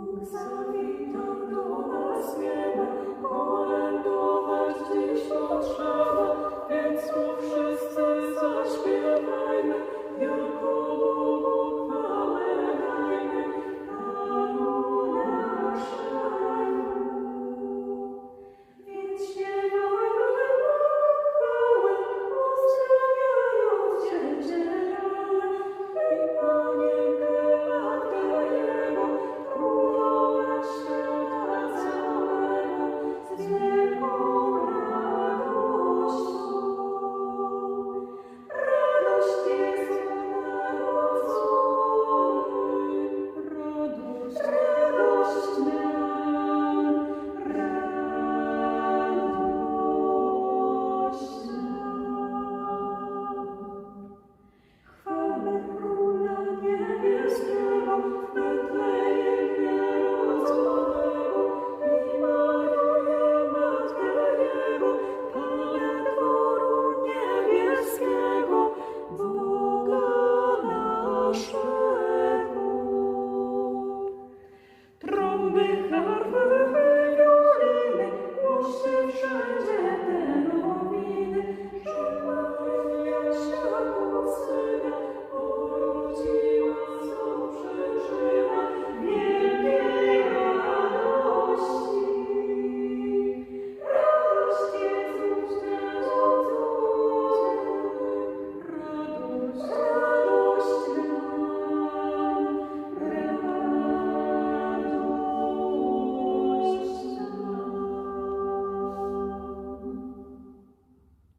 Zawitał do nas nieba, kolędować dziś potrzeba, więc tu wszyscy zaśpiewajmy, jako Bogu chwałę dajmy, Panu naszemu. Więc śpiewajmy Bogu chwałę, uzdrawiając dzięcioła, i Panienkę matkę Jego, Królowa świata całego, z wielką radością. Radość jest narodzony, radość